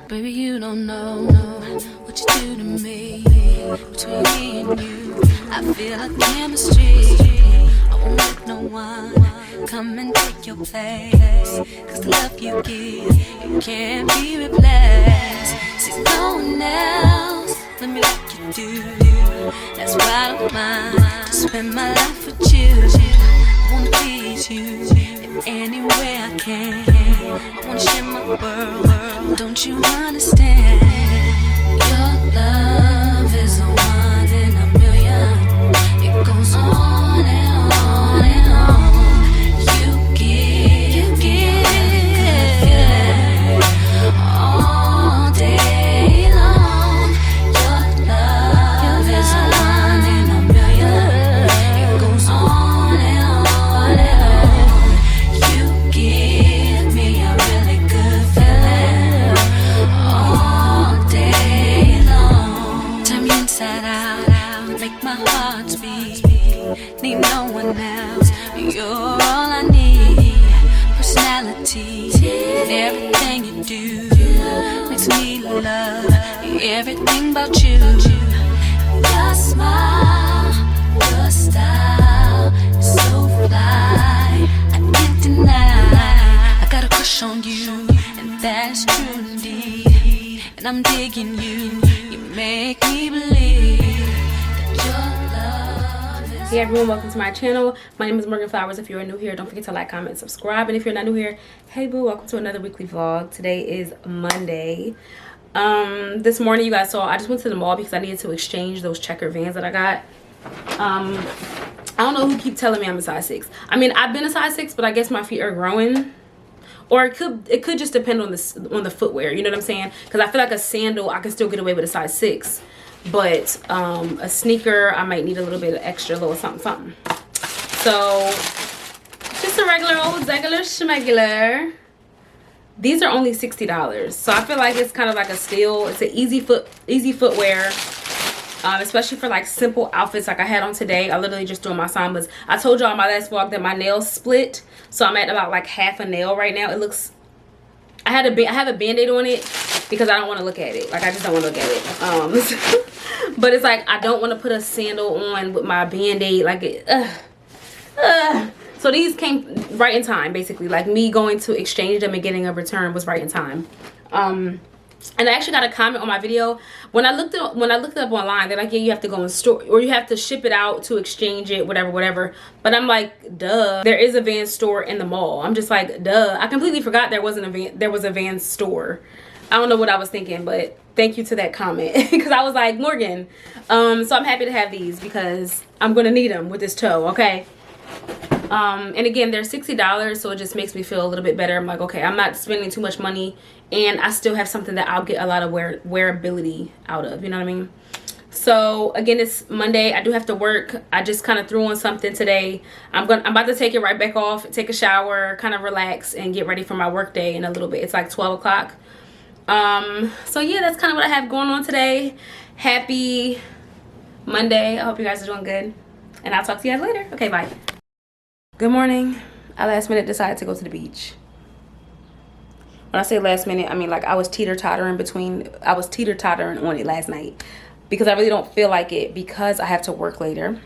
Baby, you don't know what you do to me. Between me and you, I feel like chemistry. I won't let no one come and take your place. Cause the love you give, it can't be replaced. See, no one else, let me like you do. That's why I don't mind to spend my life with you. I wanna please you in any way I can. I wanna share my world, don't you understand? Your love is a one in a million. It goes on and on and on. You give all day long. Your love is a one in a million. It goes on and on and on. You give me a really good feeling all day long. Turn me inside out, make my heart beat. Need no one else, you're all I need. Personality, everything you do makes me love everything about you. Your smile, your style is so fly, I can't deny. I got a crush on you, and that's true indeed. And I'm digging you, you make me believe that your love is. Hey everyone, welcome to my channel. My name is MORGANNFLOWERS. If you're new here, don't forget to like, comment, subscribe. And if you're not new here, hey boo, welcome to another weekly vlog. Today is Monday. This morning you guys saw I just went to the mall because I needed to exchange those checker Vans that I got. I don't know who keep telling me I'm a size 6. I mean, I've been a size 6, but I guess my feet are growing. Or it could just depend on the footwear, you know what I'm saying? Because I feel like a sandal I can still get away with a size 6, but a sneaker I might need a little bit of extra, little something. So just a regular old regular schmegular. These are only $60, so I feel like it's kind of like a steal. It's an easy footwear, especially for like simple outfits like I had on today. I literally just doing my sambas. I told y'all in my last vlog that my nails split, so I'm at about like half a nail right now. It looks, I have a band-aid on it because I don't want to look at it. Like, I just don't want to look at it. But it's like I don't want to put a sandal on with my band-aid. Like it. So these came right in time, basically. Like, me going to exchange them and getting a return was right in time. And I actually got a comment on my video when I looked it up online. They're like, yeah, you have to go in store, or you have to ship it out to exchange it, whatever. But I'm like, duh, there is a Vans store in the mall. I'm just like, duh, I completely forgot there was a Vans store. I don't know what I was thinking, but thank you to that comment because I was like, Morgan. So I'm happy to have these because I'm gonna need them with this toe, okay? And again, they're $60, so it just makes me feel a little bit better. I'm like, okay, I'm not spending too much money, and I still have something that I'll get a lot of wearability out of, you know what I mean? So again, it's Monday. I do have to work. I just kind of threw on something today. I'm about to take it right back off, take a shower, kind of relax, and get ready for my work day in a little bit. It's like 12 o'clock. So yeah, that's kind of what I have going on today. Happy Monday. I hope you guys are doing good, and I'll talk to you guys later. Okay, bye. Good morning. I last minute decided to go to the beach. When I say last minute, I mean like I was teeter-tottering on it last night because I really don't feel like it because I have to work later,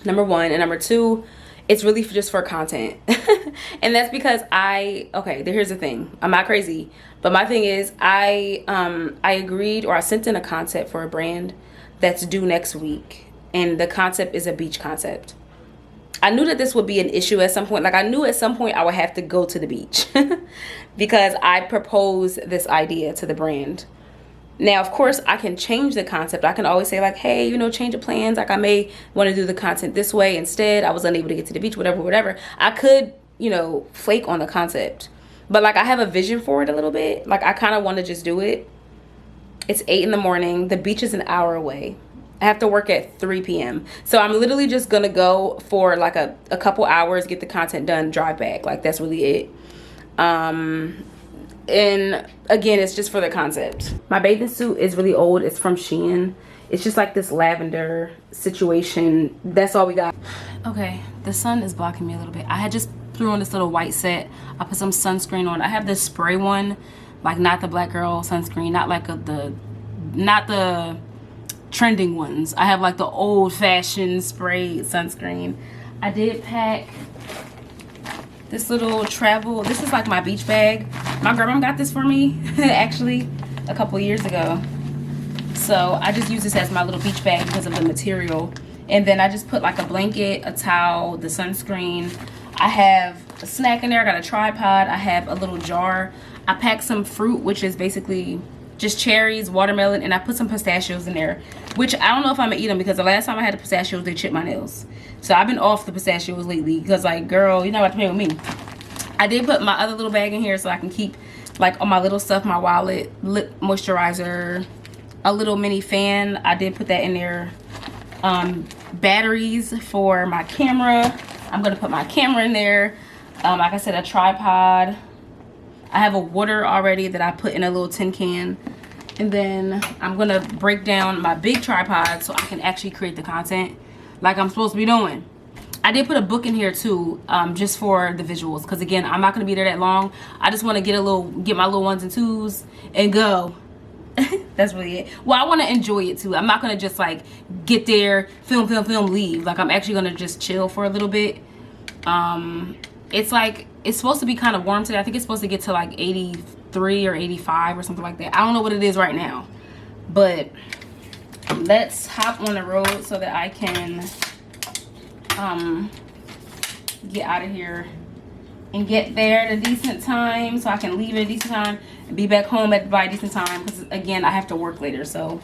number one, and number two, it's really just for content. And that's because here's the thing, I'm not crazy, but my thing is I agreed, or I sent in a concept for a brand that's due next week, and the concept is a beach concept. I knew that this would be an issue at some point. Like, I knew at some point I would have to go to the beach because I proposed this idea to the brand. Now, of course, I can change the concept. I can always say like, hey, you know, change the plans. Like, I may want to do the content this way instead. I was unable to get to the beach, whatever. I could, you know, flake on the concept. But like, I have a vision for it a little bit. Like, I kind of want to just do it. It's 8 in the morning. The beach is an hour away. I have to work at 3 p.m. So I'm literally just going to go for like a couple hours, get the content done, drive back. Like, that's really it. And again, it's just for the concept. My bathing suit is really old. It's from Shein. It's just like this lavender situation. That's all we got. Okay, the sun is blocking me a little bit. I had just threw on this little white set. I put some sunscreen on. I have this spray one, like not the black girl sunscreen, not like not the trending ones. I have like the old-fashioned spray sunscreen. I did pack this little travel, this is like my beach bag. My grandma got this for me actually a couple years ago. So I just use this as my little beach bag because of the material. And then I just put like a blanket, a towel, the sunscreen. I have a snack in there. I got a tripod. I have a little jar. I packed some fruit, which is basically just cherries, watermelon, and I put some pistachios in there, which I don't know if I'm gonna eat them because the last time I had the pistachios, they chipped my nails. So I've been off the pistachios lately because, like, girl, you're not about to play with me. I did put my other little bag in here so I can keep like all my little stuff, my wallet, lip moisturizer, a little mini fan. I did put that in there. Batteries for my camera. I'm gonna put my camera in there. Like I said, a tripod. I have a water already that I put in a little tin can. And then I'm gonna break down my big tripod so I can actually create the content like I'm supposed to be doing. I did put a book in here too, just for the visuals, because again, I'm not gonna be there that long. I just want to get my little ones and twos and go. That's really it. Well, I want to enjoy it too. I'm not gonna just like get there, film, leave. Like, I'm actually gonna just chill for a little bit. It's like, it's supposed to be kind of warm today. I think it's supposed to get to like 83 or 85 or something like that. I don't know what it is right now, but let's hop on the road so that I can get out of here and get there at a decent time so I can leave at a decent time and be back home by a decent time, because again, I have to work later. So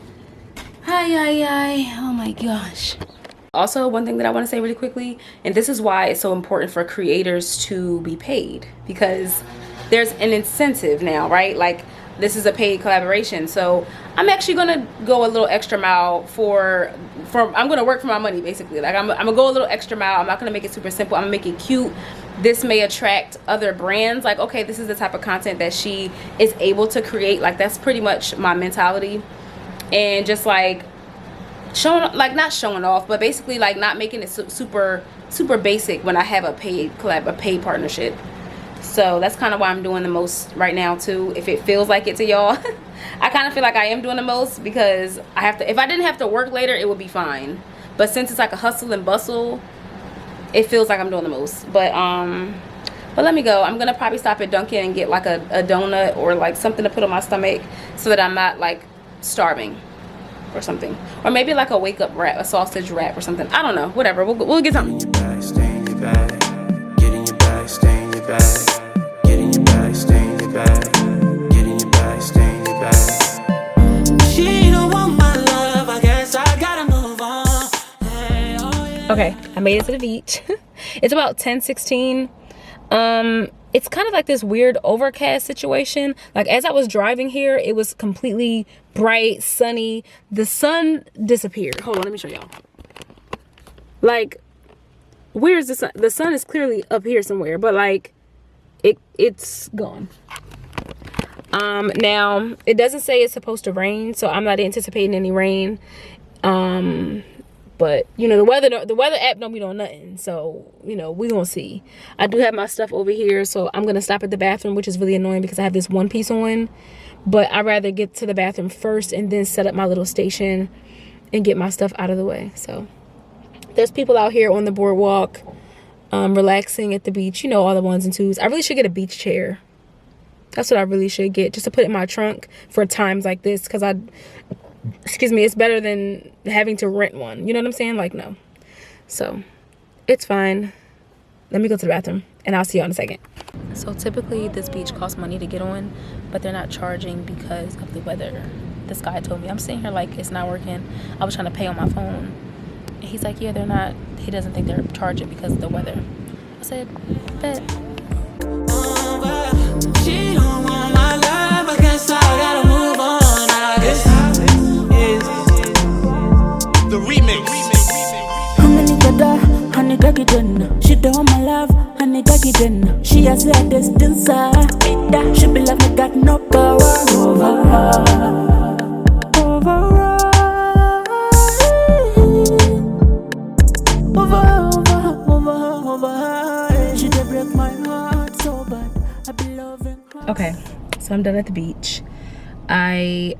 oh my gosh. Also, one thing that I want to say really quickly, and this is why it's so important for creators to be paid, because there's an incentive now, right? Like, this is a paid collaboration, so I'm actually gonna go a little extra mile I'm gonna work for my money, basically. Like, I'm gonna go a little extra mile. I'm not gonna make it super simple. I'm gonna make it cute. This may attract other brands, like, okay, this is the type of content that she is able to create. Like, that's pretty much my mentality. And just like showing, like, not showing off, but basically like not making it super basic when I have a paid collab, a paid partnership. So that's kind of why I'm doing the most right now too, if it feels like it to y'all. I kind of feel like I am doing the most because I have to, if I didn't have to work later, it would be fine. But since it's like a hustle and bustle, it feels like I'm doing the most. But let me go. I'm gonna probably stop at Dunkin' and get like a donut or like something to put on my stomach so that I'm not like starving or something. Or maybe like a wake up wrap, a sausage wrap or something. I don't know, whatever, we'll get something. Get in your bag, stay in your bag, stay in your bag. Get in your bag, stay in your bag. Get in your bag, stay in your bag. She don't want my love, I guess I gotta move on. Hey, oh yeah. Okay, I made it to the beach. It's about 10:16. It's kind of like this weird overcast situation. Like, as I was driving here, it was completely bright, sunny. The sun disappeared. Hold on, let me show y'all. Like, where is the sun? The sun is clearly up here somewhere, but like it's gone. Now it doesn't say it's supposed to rain, so I'm not anticipating any rain. But you know, the weather app don't be doing nothing, so you know, we gonna see. I do have my stuff over here, so I'm gonna stop at the bathroom, which is really annoying because I have this one piece on. But I'd rather get to the bathroom first and then set up my little station and get my stuff out of the way. So there's people out here on the boardwalk, relaxing at the beach. You know, all the ones and twos. I really should get a beach chair. That's what I really should get, just to put in my trunk for times like this, because excuse me, it's better than having to rent one. You know what I'm saying? Like, no. So it's fine. Let me go to the bathroom and I'll see you in a second. So typically this beach costs money to get on, but they're not charging because of the weather. This guy told me. I'm sitting here like it's not working. I was trying to pay on my phone. And he's like, yeah, they're not. He doesn't think they're charging because of the weather. I said, bet. She don't want my love, I guess I gotta move on. I guess the remix. She don't want my love, honey, she has a distance. She be like, I got no power over her. I'm done at the beach. I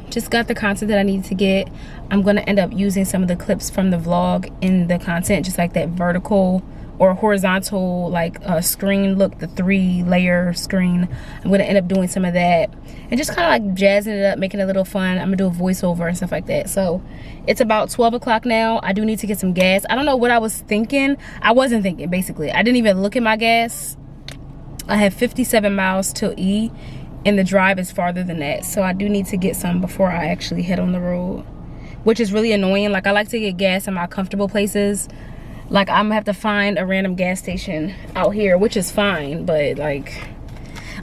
just got the content that I need to get. I'm gonna end up using some of the clips from the vlog in the content, just like that vertical or horizontal like screen look, the 3-layer screen. I'm gonna end up doing some of that and just kind of like jazzing it up, making it a little fun. I'm gonna do a voiceover and stuff like that. So it's about 12 o'clock now. I do need to get some gas. I don't know what I was thinking. I wasn't thinking, basically. I didn't even look at my gas. I have 57 miles till E, and the drive is farther than that. So I do need to get some before I actually head on the road, which is really annoying. Like, I like to get gas in my comfortable places. Like, I'm gonna have to find a random gas station out here, which is fine, but like,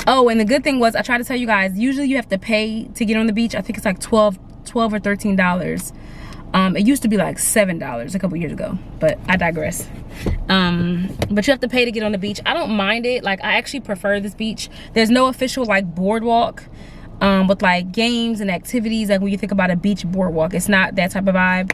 oh, and the good thing was, I tried to tell you guys, usually you have to pay to get on the beach. I think it's like $12 or $13. It used to be like $7 a couple years ago, but I digress. But you have to pay to get on the beach. I don't mind it. Like, I actually prefer this beach. There's no official like boardwalk with like games and activities. Like, when you think about a beach boardwalk, it's not that type of vibe.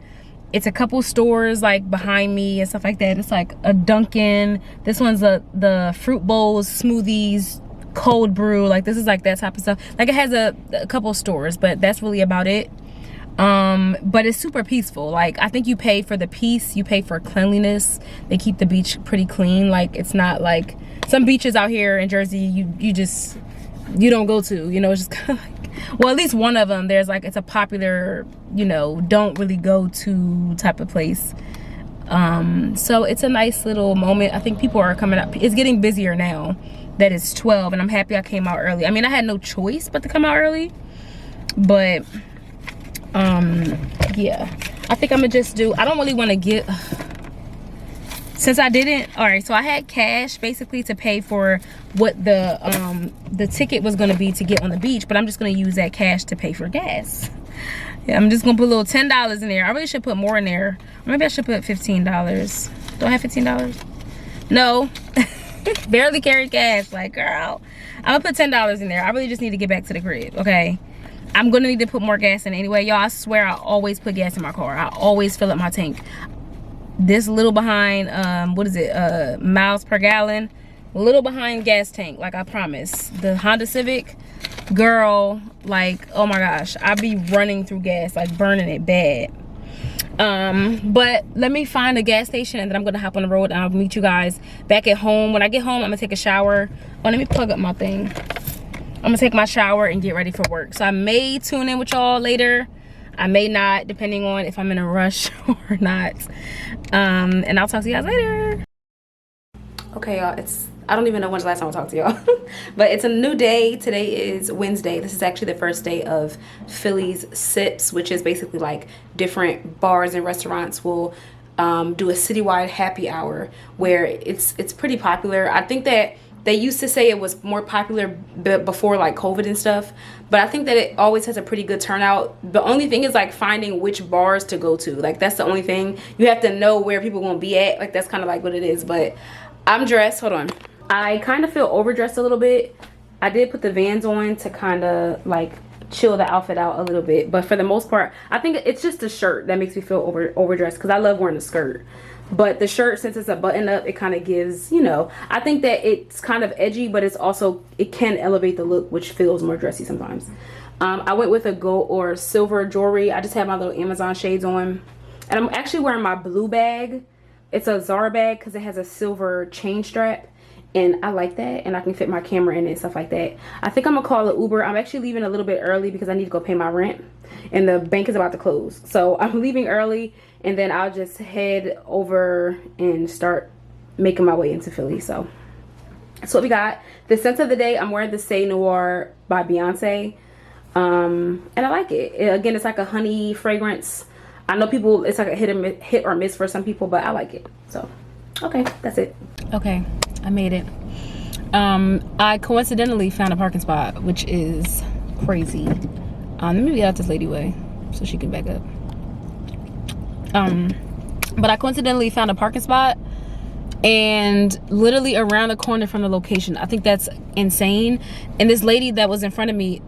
It's a couple stores like behind me and stuff like that. It's like a Dunkin'. This one's the fruit bowls, smoothies, cold brew. Like, this is like that type of stuff. Like, it has a couple stores, but that's really about it. But it's super peaceful. Like, I think you pay for the peace, you pay for cleanliness. They keep the beach pretty clean. Like, it's not like some beaches out here in Jersey you don't go to, you know. It's just kind of like, well, at least one of them, there's like, it's a popular, you know, don't really go to type of place. So it's a nice little moment. I think people are coming up. It's getting busier now that it's 12, and I'm happy I came out early. I mean, I had no choice but to come out early, but yeah, I think I'm gonna just do, I don't really want to get, since I didn't, all right, so I had cash basically to pay for what the ticket was gonna be to get on the beach, but I'm just gonna use that cash to pay for gas. Yeah, I'm just gonna put a little $10 in there. I really should put more in there. Or maybe I should put $15. Do I have $15? No. Barely carry cash. Like, girl, I'm gonna put $10 in there. I really just need to get back to the crib, okay? I'm gonna need to put more gas in anyway. Y'all, I swear I always put gas in my car. I always fill up my tank. This little behind, what is it, miles per gallon. A little behind gas tank, like I promised. The Honda Civic, girl, like, oh my gosh, I be running through gas, like burning it bad. But let me find a gas station, and then I'm gonna hop on the road, and I'll meet you guys back at home. When I get home, I'm gonna take a shower. Oh, let me plug up my thing. I'm gonna take my shower and get ready for work. So I may tune in with y'all later. I may not, depending on if I'm in a rush or not. And I'll talk to you guys later. Okay, y'all, I don't even know when's the last time I talked to y'all. But it's a new day. Today is Wednesday. This is actually the first day of Philly's Sips, which is basically like different bars and restaurants will do a citywide happy hour where it's pretty popular. I think that they used to say it was more popular before like COVID and stuff, but I think that it always has a pretty good turnout. The only thing is like finding which bars to go to. Like, that's the only thing. You have to know where people won't be at. Like, that's kind of like what it is. But I'm dressed. Hold on. I kind of feel overdressed a little bit. I did put the Vans on to kind of like chill the outfit out a little bit, but for the most part, I think it's just the shirt that makes me feel overdressed, because I love wearing a skirt. But the shirt, since it's a button up, it kind of gives, you know, I think that it's kind of edgy, but it's also, it can elevate the look, which feels more dressy sometimes. I went with a gold or silver jewelry. I just have my little Amazon shades on, and I'm actually wearing my blue bag. It's a Zara bag because it has a silver chain strap, and I like that, and I can fit my camera in it and stuff like that. I think I'm gonna call an Uber. I'm actually leaving a little bit early because I need to go pay my rent, and the bank is about to close. So I'm leaving early, and then I'll just head over and start making my way into Philly. So that's what we got. The scent of the day, I'm wearing the Say Noir by Beyonce, and I like it. Again, it's like a honey fragrance. I know people, it's like a hit or miss for some people, but I like it. So okay, that's it. Okay, I made it. I coincidentally found a parking spot, which is crazy. Let me get out this lady way so she can back up. But I coincidentally found a parking spot, and literally around the corner from the location. I think that's insane. And this lady that was in front of me,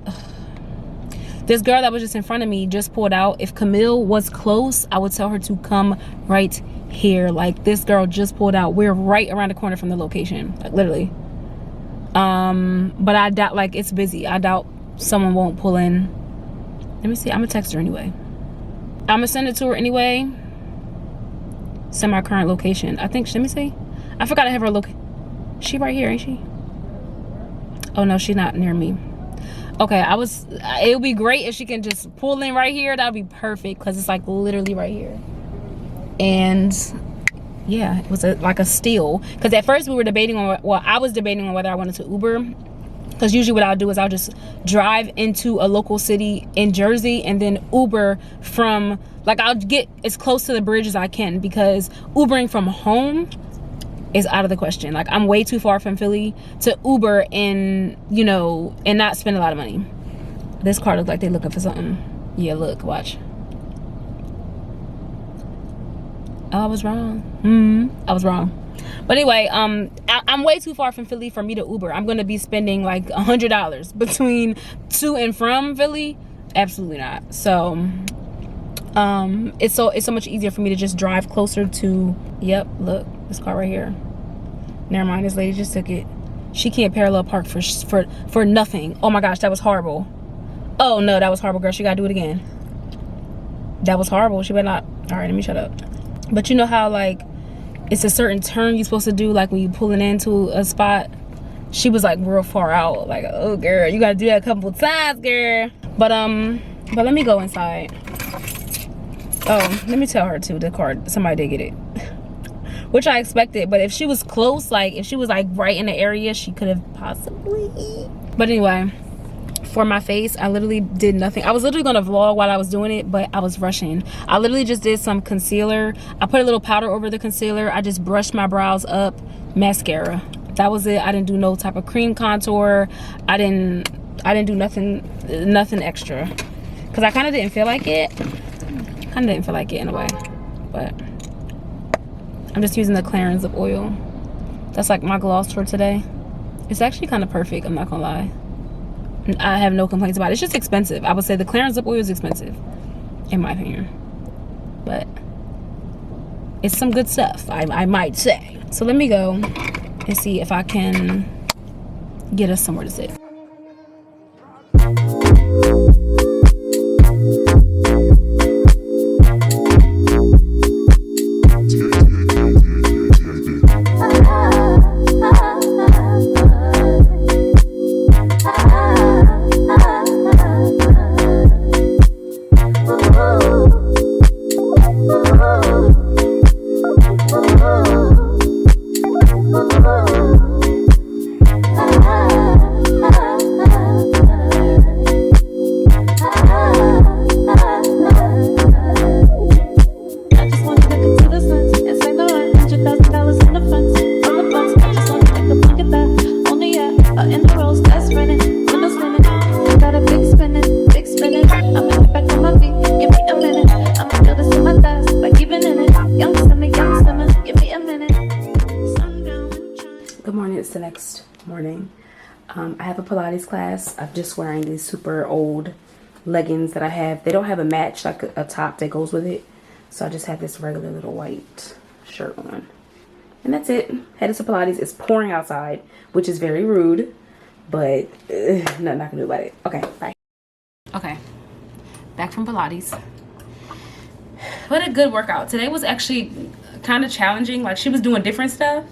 this girl that was just in front of me just pulled out. If Camille was close, I would tell her to come right here. Like, this girl just pulled out. We're right around the corner from the location, like literally. But I doubt, like, it's busy. I doubt someone won't pull in. Let me see. I'm gonna text her anyway. I'm gonna send it to her anyway. Send my current location. I think, let me see. I forgot to have her look. She right here, ain't she? Oh no, she's not near me. Okay, it would be great if she can just pull in right here. That would be perfect, because it's like literally right here. And yeah, it was like a steal. Because at first we were debating on, well, I was debating on whether I wanted to Uber. Because usually what I'll do is I'll just drive into a local city in Jersey and then Uber from, like, I'll get as close to the bridge as I can, because Ubering from home is out of the question. Like, I'm way too far from Philly to Uber and, you know, and not spend a lot of money. This car looks like they're looking for something. Yeah, look, watch. Oh, I was wrong. I was wrong. But anyway, I'm way too far from Philly for me to Uber. I'm gonna be spending like $100 between to and from Philly. Absolutely not. So it's so much easier for me to just drive closer to, yep, look, this car right here. Never mind, this lady just took it. She can't parallel park for nothing. Oh my gosh, that was horrible. Oh no, that was horrible, girl. She gotta do it again. That was horrible. She better not. All right, let me shut up. But you know how, like, it's a certain turn you're supposed to do, like when you pulling into a spot. She was like real far out. Like, oh girl, you gotta do that a couple times, girl. But let me go inside. Oh, let me tell her too, the card, somebody did get it. Which I expected, but if she was close, like if she was like right in the area, she could have possibly. But anyway, for my face, I literally did nothing. I was literally gonna vlog while I was doing it, but I was rushing. I literally just did some concealer. I put a little powder over the concealer. I just brushed my brows up, mascara. That was it. I didn't do no type of cream contour. I didn't do nothing extra, because I kind of didn't feel like it. Kind of didn't feel like it in a way, but I'm just using the Clarins of oil. That's like my gloss for today. It's actually kind of perfect, I'm not gonna lie. I have no complaints about it. It's just expensive. I would say the Clarins of oil is expensive, in my opinion, but it's some good stuff, I might say. So let me go and see if I can get us somewhere to sit. The next morning, I have a Pilates class. I'm just wearing these super old leggings that I have. They don't have a match, like a top that goes with it, so I just have this regular little white shirt on, and that's it. Headed to Pilates. It's pouring outside, which is very rude, but nothing I can do about it. Okay, bye. Okay, back from Pilates. What a good workout. Today was actually kind of challenging. Like, she was doing different stuff.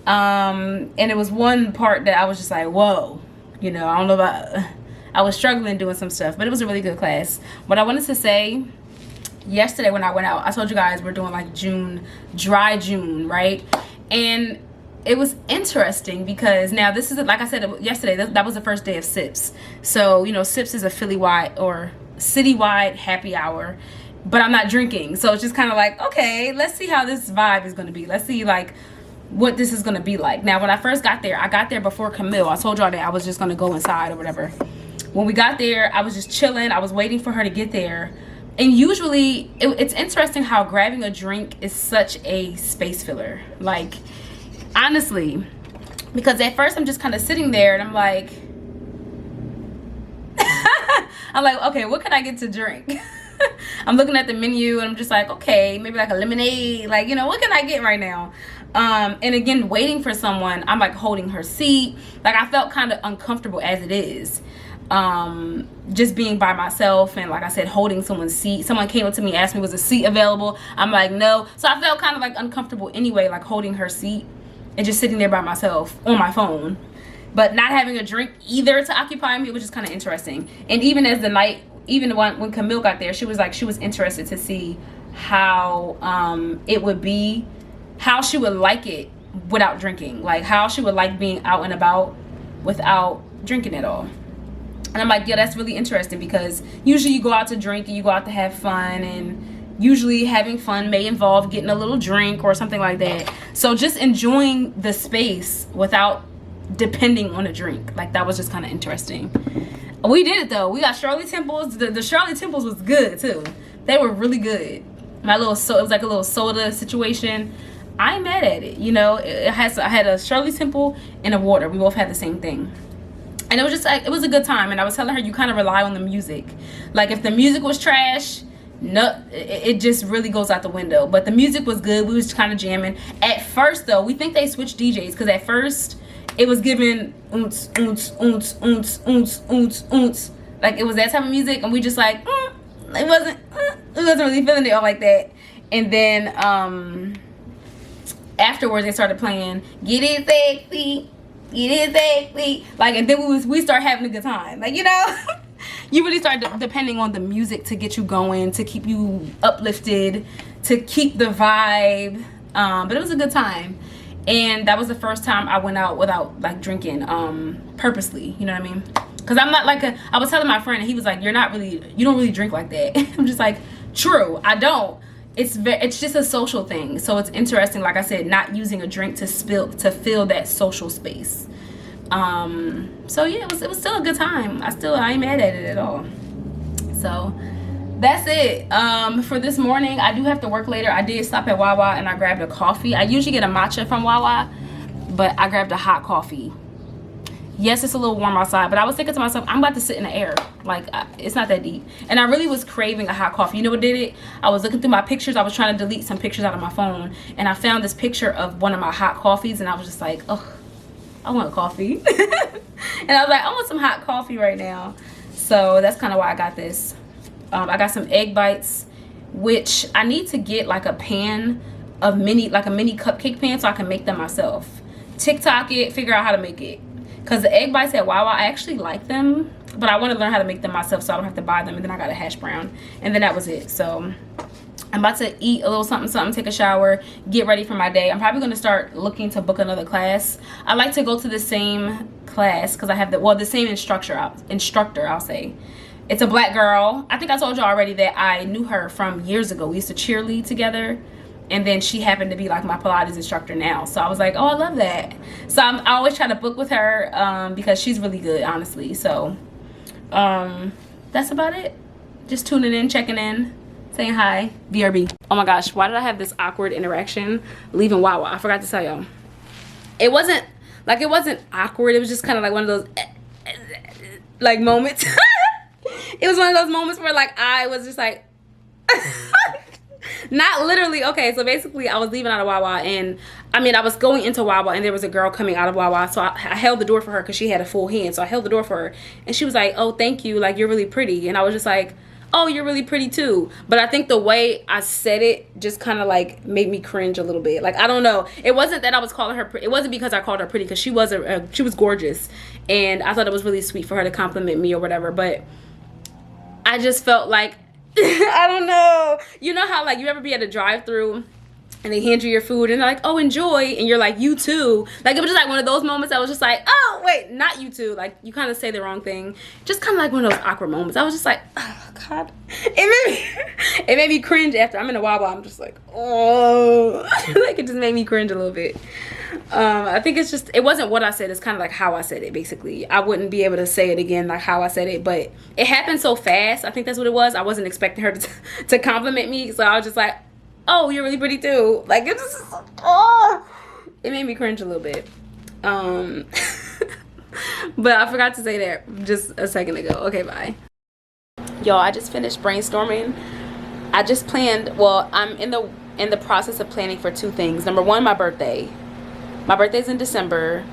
And it was one part that I was just like, whoa, you know, I don't know about, I was struggling doing some stuff, but it was a really good class. What I wanted to say, yesterday when I went out, I told you guys we're doing like dry June, right? And it was interesting because now this is, like I said yesterday, that was the first day of SIPs. So, you know, SIPs is a Philly-wide or citywide happy hour, but I'm not drinking. So it's just kind of like, okay, let's see how this vibe is going to be. Let's see, like, what this is going to be like. Now, when I first got there, I got there before Camille. I told y'all that I was just going to go inside or whatever. When we got there, I was just chilling. I was waiting for her to get there. And usually, it's interesting how grabbing a drink is such a space filler. Like, honestly, because at first I'm just kind of sitting there and I'm like, okay, what can I get to drink? I'm looking at the menu and I'm just like, okay, maybe like a lemonade, like, you know, what can I get right now? And again, waiting for someone, I'm like holding her seat. Like, I felt kind of uncomfortable as it is, just being by myself, and like I said, holding someone's seat. Someone came up to me, asked me was a seat available. I'm like, no. So I felt kind of like uncomfortable anyway, like holding her seat and just sitting there by myself on my phone, but not having a drink either to occupy me, which is kind of interesting. And even as the night, even when Camille got there, she was like, she was interested to see how it would be, how she would like it without drinking, like how she would like being out and about without drinking at all. And I'm like, yeah, that's really interesting, because usually you go out to drink and you go out to have fun, and usually having fun may involve getting a little drink or something like that. So just enjoying the space without depending on a drink, like that was just kind of interesting. We did it though. We got Shirley Temples. The Shirley Temples was good too. They were really good. My little it was like a little soda situation. I ain't mad at it, you know. I had a Shirley Temple and a water. We both had the same thing. And it was just like, it was a good time. And I was telling her, you kind of rely on the music. Like, if the music was trash, no, it just really goes out the window. But the music was good. We was kind of jamming. At first, though, we think they switched DJs, because at first it was giving ounce, ounce, ounce, ounce, ounce, ounce, ounce. Like, it was that type of music, and we just like, it wasn't really feeling it all like that. And then afterwards, they started playing Get It Sexy. Like, and then we start having a good time, like, you know. You really start depending on the music to get you going, to keep you uplifted, to keep the vibe. But it was a good time, and that was the first time I went out without like drinking purposely, you know what I mean? Because I'm not like I was telling my friend, and he was like, you don't really drink like that. I'm just like, true, I don't. It's just a social thing. So it's interesting, like I said, not using a drink to fill that social space. So yeah, it was still a good time. I ain't mad at it at all. So that's it for this morning. I do have to work later. I did stop at Wawa and I grabbed a coffee. I usually get a matcha from Wawa, but I grabbed a hot coffee. Yes, it's a little warm outside, but I was thinking to myself, I'm about to sit in the air. Like, it's not that deep. And I really was craving a hot coffee. You know what did it? I was looking through my pictures. I was trying to delete some pictures out of my phone, and I found this picture of one of my hot coffees, and I was just like, oh, I want coffee. And I was like, I want some hot coffee right now. So that's kind of why I got this. I got some egg bites, which I need to get like a pan of like a mini cupcake pan, so I can make them myself. TikTok it, figure out how to make it. Because the egg bites at Wawa, I actually like them, but I want to learn how to make them myself so I don't have to buy them. And then I got a hash brown, and then that was it. So I'm about to eat a little something, take a shower, get ready for my day. I'm probably going to start looking to book another class. I like to go to the same class because I have the same instructor, I'll say. It's a black girl. I think I told you already that I knew her from years ago. We used to cheerlead together. And then she happened to be like my Pilates instructor now. So I was like, oh, I love that. So I always try to book with her because she's really good, honestly. So that's about it. Just tuning in, checking in, saying hi. BRB. Oh my gosh, why did I have this awkward interaction leaving Wawa? I forgot to tell y'all. It wasn't awkward. It was just kind of like one of those like moments. It was one of those moments where like I was just like... Not literally. Okay, so basically I was leaving out of Wawa, and I mean I was going into Wawa, and there was a girl coming out of Wawa, so I held the door for her because she had a full hand. So I held the door for her, and she was like, oh, thank you, like, you're really pretty. And I was just like, oh, you're really pretty too. But I think the way I said it just kind of like made me cringe a little bit. Like, I don't know, it wasn't that I was calling her pretty. It wasn't because I called her pretty, because she was she was gorgeous, and I thought it was really sweet for her to compliment me or whatever. But I just felt like I don't know. You know how like you ever be at a drive-thru and they hand you your food and they're like, oh, enjoy, and you're like, you too. Like, it was just like one of those moments. I was just like, oh wait, not you too. Like, you kind of say the wrong thing. Just kind of like one of those awkward moments. I was just like, oh god, it made me cringe. After I'm in a Wawa, I'm just like, oh. Like, it just made me cringe a little bit. I think it's just, it wasn't what I said, it's kind of like how I said it. Basically, I wouldn't be able to say it again like how I said it, but it happened so fast. I think that's what it was. I wasn't expecting her to compliment me, so I was just like, oh, you're really pretty too. Like, it just, oh, it made me cringe a little bit. But I forgot to say that just a second ago. Okay, bye. Y'all, I just finished brainstorming. I just planned, well, I'm in the process of planning for 2 things. Number 1, my birthday. My birthday's in December,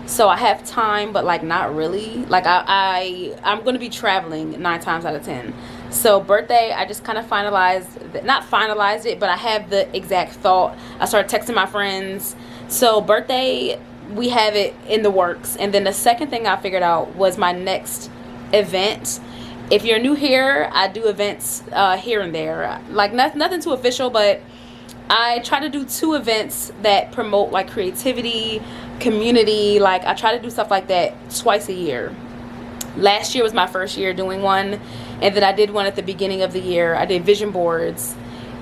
so I have time, but like not really. Like I'm gonna be traveling 9 times out of 10. So birthday, I just kind of not finalized it, but I have the exact thought. I started texting my friends. So birthday, we have it in the works. And then the second thing I figured out was my next event. If you're new here, I do events here and there. Like nothing too official, but I try to do 2 events that promote like creativity, community. Like I try to do stuff like that twice a year. Last year was my first year doing one, and then I did one at the beginning of the year. I did vision boards,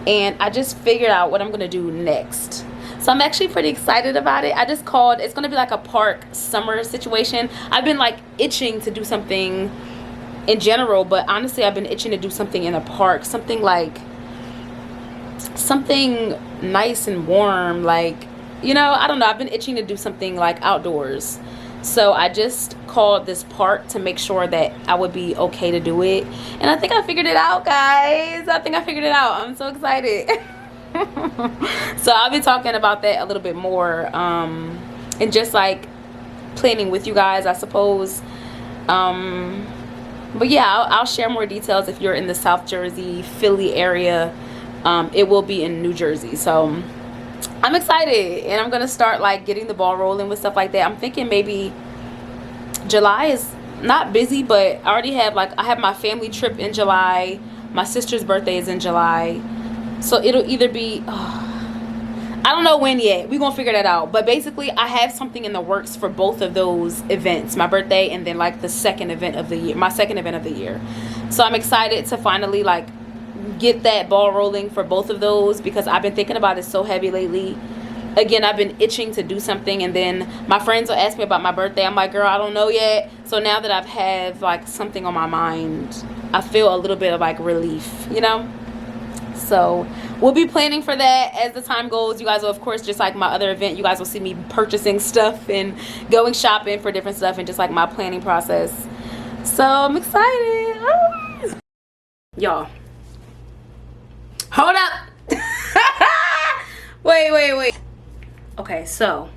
and I just figured out what I'm gonna do next. So I'm actually pretty excited about it. I just called, it's gonna be like a park summer situation. I've been like itching to do something in general, but honestly I've been itching to do something in a park, something nice and warm, like, you know, I don't know, I've been itching to do something like outdoors. So I just called this park to make sure that I would be okay to do it, and I think I figured it out, guys. I think I figured it out. I'm so excited. So I'll be talking about that a little bit more, and just like planning with you guys, I suppose. But yeah, I'll share more details if you're in the South Jersey, Philly area. It will be in New Jersey. So I'm excited, and I'm gonna start like getting the ball rolling with stuff like that. I'm thinking maybe July is not busy, but I already have I have my family trip in July. My sister's birthday is in July. So it'll either be, I don't know when yet. We're going to figure that out. But basically, I have something in the works for both of those events. My birthday and then like the second event of the year. My second event of the year. So I'm excited to finally like get that ball rolling for both of those, because I've been thinking about it so heavy lately. Again, I've been itching to do something, and then my friends will ask me about my birthday. I'm like, girl, I don't know yet. So now that I've had like something on my mind, I feel a little bit of like relief, you know? So we'll be planning for that as the time goes. You guys will, of course, just like my other event, you guys will see me purchasing stuff and going shopping for different stuff, and just like my planning process. So I'm excited. Ah. Y'all, hold up. wait. Okay, so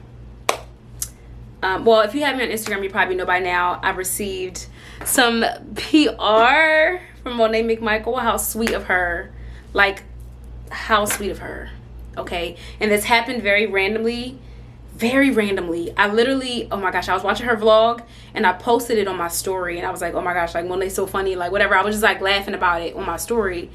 well, if you have me on Instagram, you probably know by now I've received some PR from Monet McMichael. How sweet of her. Like, how sweet of her. Okay, and this happened very randomly. I literally, oh my gosh, I was watching her vlog and I posted it on my story, and I was like, oh my gosh, like Monet's so funny, like whatever. I was just like laughing about it on my story,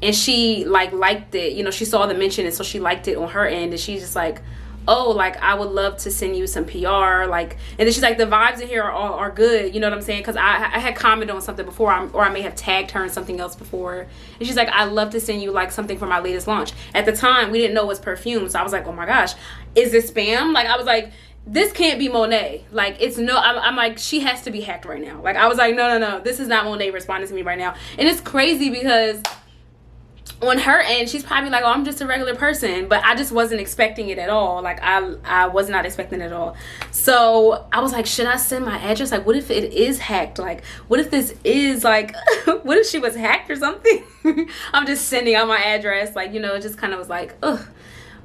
and she like liked it, you know, she saw the mention, and so she liked it on her end, and she's just like, oh, like I would love to send you some PR, like, and then she's like, the vibes in here are good, you know what I'm saying? Because I had commented on something before, or I may have tagged her in something else before, and she's like, I'd love to send you like something for my latest launch. At the time, we didn't know it was perfume, so I was like, oh my gosh, is this spam? Like, I was like, this can't be Monet. Like, it's no, I'm like, she has to be hacked right now. Like, I was like, no, this is not Monet responding to me right now. And it's crazy because on her end, she's probably like, oh, I'm just a regular person, but I just wasn't expecting it at all. Like, I was not expecting it at all. So I was like, should I send my address? Like, what if it is hacked? Like, what if this is like, what if she was hacked or something? I'm just sending out my address, like, you know, it just kind of was like, ugh.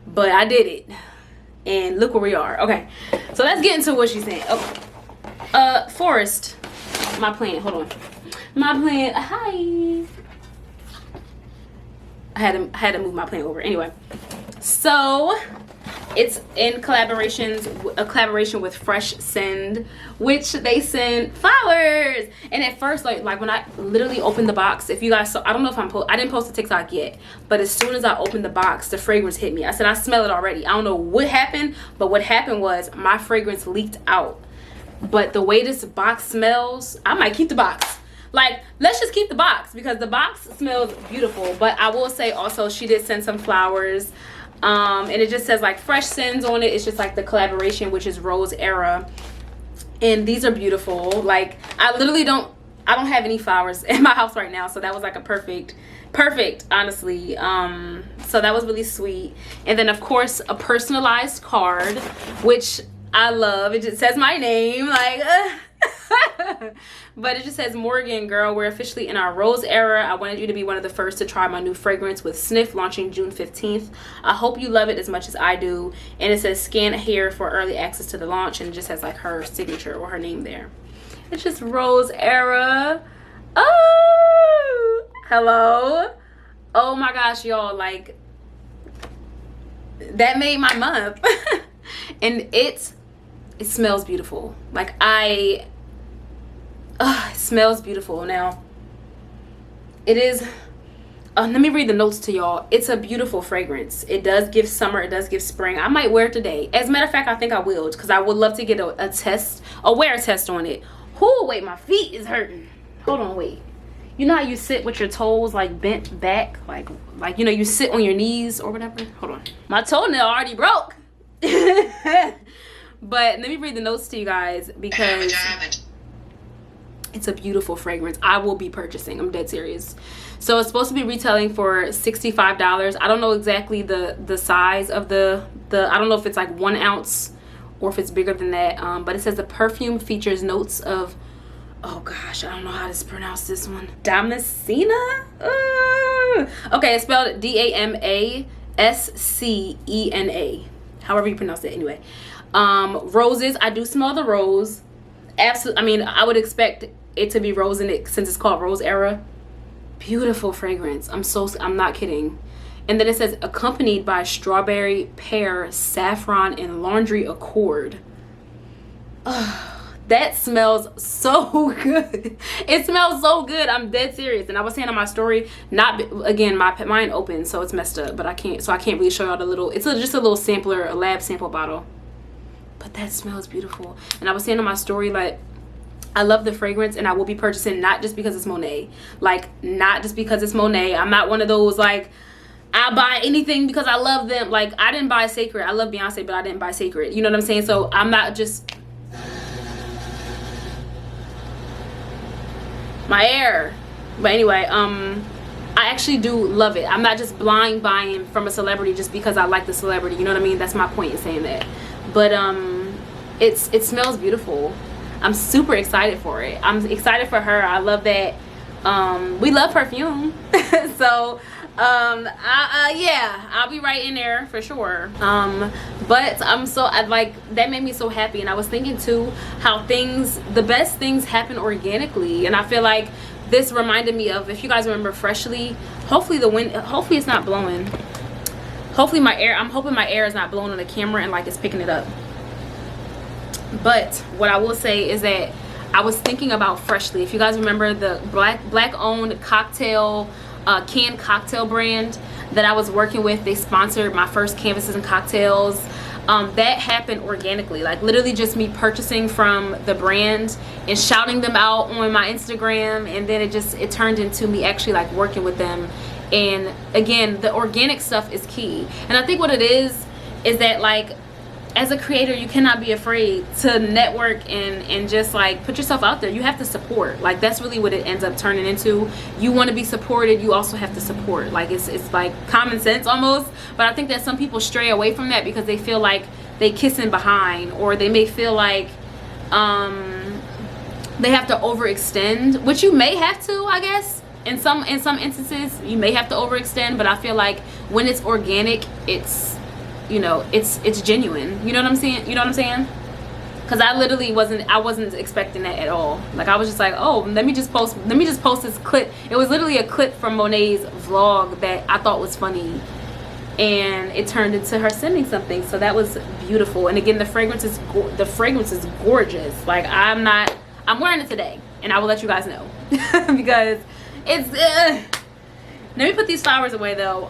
But I did it, and look where we are. Okay, so let's get into what she's saying. Oh, Forrest, my plant, hold on, my plant, hi. I had to move my plant over. Anyway, so it's in collaboration with Fresh Send, which they send flowers. And at first, like when I literally opened the box, if you guys saw, I don't know if I didn't post a TikTok yet, but as soon as I opened the box, the fragrance hit me. I said, I smell it already. I don't know what happened, but what happened was my fragrance leaked out. But the way this box smells, I might keep the box. Like, let's just keep the box because the box smells beautiful. But I will say also, she did send some flowers, and it just says like Fresh Sends on it. It's just like the collaboration, which is Rose Era, and these are beautiful. Like, I don't have any flowers in my house right now, so that was like a perfect honestly. So that was really sweet. And then of course a personalized card, which I love. It just says my name, like But it just says, Morgan, girl, we're officially in our Rose era. I wanted you to be one of the first to try my new fragrance with Sniff, launching June 15th. I hope you love it as much as I do. And it says scan here for early access to the launch, and it just has like her signature or her name there. It's just Rose Era. Oh, hello. Oh my gosh, y'all, like that made my month. And it smells beautiful. Like it smells beautiful. Now it is let me read the notes to y'all. It's a beautiful fragrance. It does give summer, it does give spring. I might wear it today. As a matter of fact, I think I will, because I would love to get a wear test on it. Oh wait, my feet is hurting. Hold on, wait. You know how you sit with your toes like bent back, like you know, you sit on your knees or whatever? Hold on, my toenail already broke. But let me read the notes to you guys, because it's a beautiful fragrance. I will be purchasing. I'm dead serious. So it's supposed to be retailing for $65. I don't know exactly the size of the I don't know if it's like 1 ounce or if it's bigger than that. But it says the perfume features notes of, oh gosh, I don't know how to pronounce this one. Damascena? Okay, it's spelled Damascena. However you pronounce it, anyway. Roses, I do smell the rose. Absolutely, I mean, I would expect it to be rose in it since it's called Rose Era. Beautiful fragrance. I'm not kidding. And then it says accompanied by strawberry, pear, saffron, and laundry accord. That smells so good. It smells so good. I'm dead serious. And I was saying on my story, again, mine open, so it's messed up, but I can't really show y'all the little, it's just a little sampler, a lab sample bottle. But that smells beautiful. And I was saying on my story, like, I love the fragrance, and I will be purchasing, not just because it's Monet. Like, not just because it's Monet. I'm not one of those, like, I buy anything because I love them. Like, I didn't buy Sacred. I love Beyonce, but I didn't buy Sacred. You know what I'm saying? So I'm not just... my air. But anyway, I actually do love it. I'm not just blind buying from a celebrity just because I like the celebrity. You know what I mean? That's my point in saying that. But it smells beautiful. I'm super excited for it. I'm excited for her. I love that. We love perfume. So yeah, I'll be right in there for sure. But that made me so happy. And I was thinking too how the best things happen organically. And I feel like this reminded me of, if you guys remember Freshly, hopefully it's not blowing. I'm hoping my air is not blowing on the camera and like it's picking it up. But what I will say is that I was thinking about Freshly. If you guys remember the black owned cocktail, canned cocktail brand that I was working with, they sponsored my first canvases and cocktails. That happened organically, like literally just me purchasing from the brand and shouting them out on my Instagram, and then it turned into me actually like working with them. And again, the organic stuff is key. And I think what it is that like, as a creator, you cannot be afraid to network and just like put yourself out there. You have to support. Like, that's really what it ends up turning into. You want to be supported, you also have to support. Like, it's like common sense almost. But I think that some people stray away from that because they feel like they kissing behind, or they may feel like they have to overextend, which you may have to, I guess. In some instances, you may have to overextend, but I feel like when it's organic, it's, you know, it's genuine. You know what I'm saying? Because I literally wasn't expecting that at all. Like, I was just like, oh, let me just post this clip. It was literally a clip from Monet's vlog that I thought was funny, and it turned into her sending something. So that was beautiful. And again, the fragrance is gorgeous. Like, I'm wearing it today, and I will let you guys know because it's let me put these flowers away though.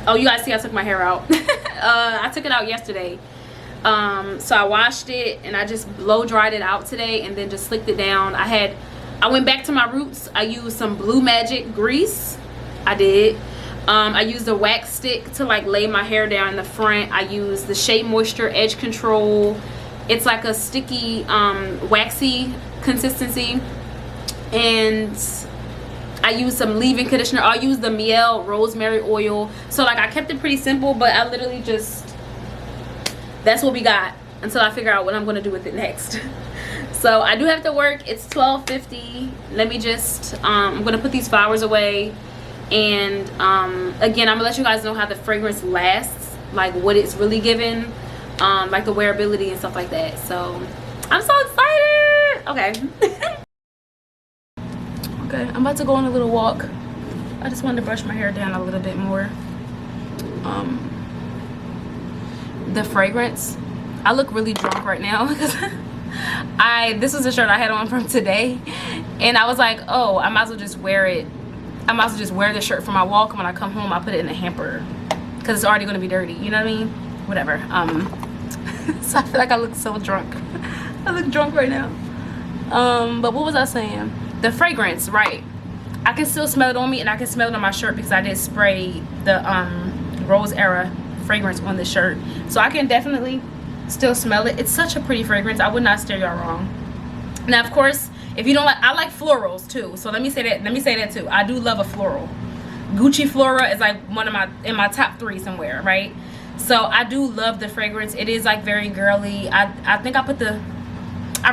Oh, you guys see I took my hair out. I took it out yesterday. So I washed it and I just blow dried it out today and then just slicked it down. I went back to my roots. I used some Blue Magic grease. I did. I used a wax stick to like lay my hair down in the front. I used the Shea Moisture Edge Control. It's like a sticky, waxy consistency. And I used some leave-in conditioner. I used the Miel rosemary oil. So like, I kept it pretty simple, but I literally just, that's what we got until I figure out what I'm going to do with it next. So I do have to work. It's 12:50. Let me just I'm gonna put these flowers away, and again, I'm gonna let you guys know how the fragrance lasts, like what it's really giving, like the wearability and stuff like that. So I'm so excited. Okay. Okay, I'm about to go on a little walk. I just wanted to brush my hair down a little bit more. The fragrance, I look really drunk right now because this was a shirt I had on from today, and I was like, oh, I might as well just wear it. I might as well just wear the shirt for my walk, and when I come home I put it in the hamper because it's already going to be dirty, you know what I mean? Whatever. So I feel like I look so drunk. I look drunk right now. But what was I saying? The fragrance, right? I can still smell it on me, and I can smell it on my shirt because I did spray the Rose Era fragrance on the shirt, so I can definitely still smell it. It's such a pretty fragrance. I would not steer y'all wrong. Now, of course, if you don't like, I like florals too, so let me say that too. I do love a floral. Gucci Flora is like one of in my top 3 somewhere, right? So I do love the fragrance. It is like very girly. I think I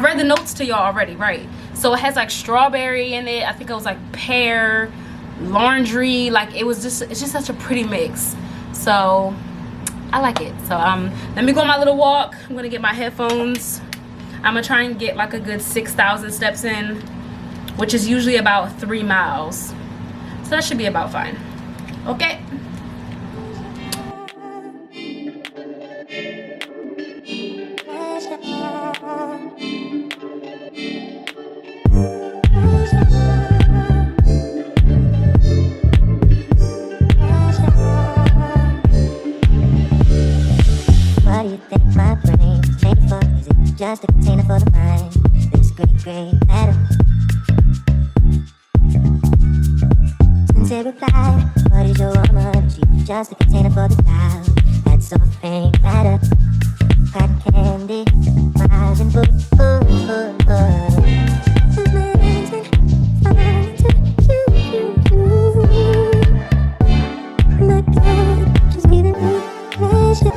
read the notes to y'all already, right? So it has like strawberry in it. I think it was like pear, laundry, like it's just such a pretty mix. So I like it. So let me go on my little walk. I'm gonna get my headphones. I'm gonna try and get like a good 6,000 steps in, which is usually about 3 miles. So that should be about fine. Okay. What do you think my brain is made for? Is it just a container for the mind? This gray matter. Sincere reply, what is your woman? She's just a container for the cloud. That soft faint matter. Cotton candy, rising food. Amazing, fine to you. My God, just giving me pleasure.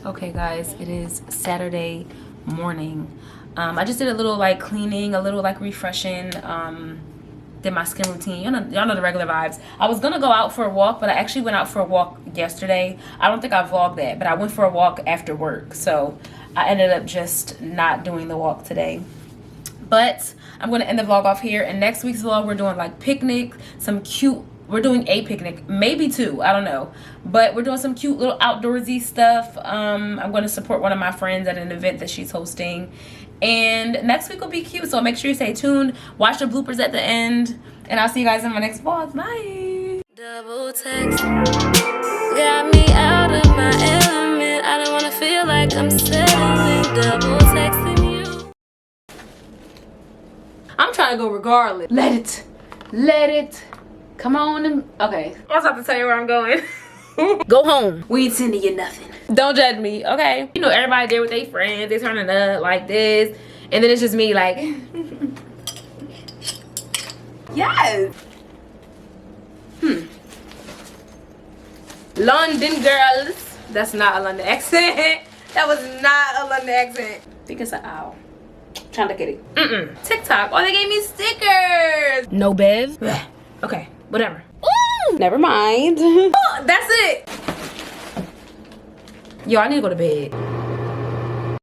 Okay guys, it is Saturday morning. I just did a little like cleaning, a little like refreshing, did my skin routine. Y'all know the regular vibes. I was gonna go out for a walk, but I actually went out for a walk yesterday. I don't think I vlogged that, but I went for a walk after work, so I ended up just not doing the walk today. But I'm gonna end the vlog off here, and next week's vlog we're doing like picnic, we're doing a picnic, maybe 2, I don't know, but we're doing some cute little outdoorsy stuff. I'm going to support one of my friends at an event that she's hosting, and next week will be cute, so make sure you stay tuned, watch the bloopers at the end, and I'll see you guys in my next vlog. Bye. Double text got me out of my element. I don't wanna feel like I'm settling. Double texting you. I'm trying to go regardless. Let it come on and okay. I was about to tell you where I'm going. Go home. We ain't sending you nothing. Don't judge me, okay? You know, everybody there with their friends, they turning up like this, and then it's just me like yes. London girls. That's not a London accent. That was not a London accent. I think it's an owl. I'm trying to get it. TikTok. Oh, they gave me stickers. No Bev. Okay, whatever. Ooh, never mind. Oh, that's it. Yo, I need to go to bed.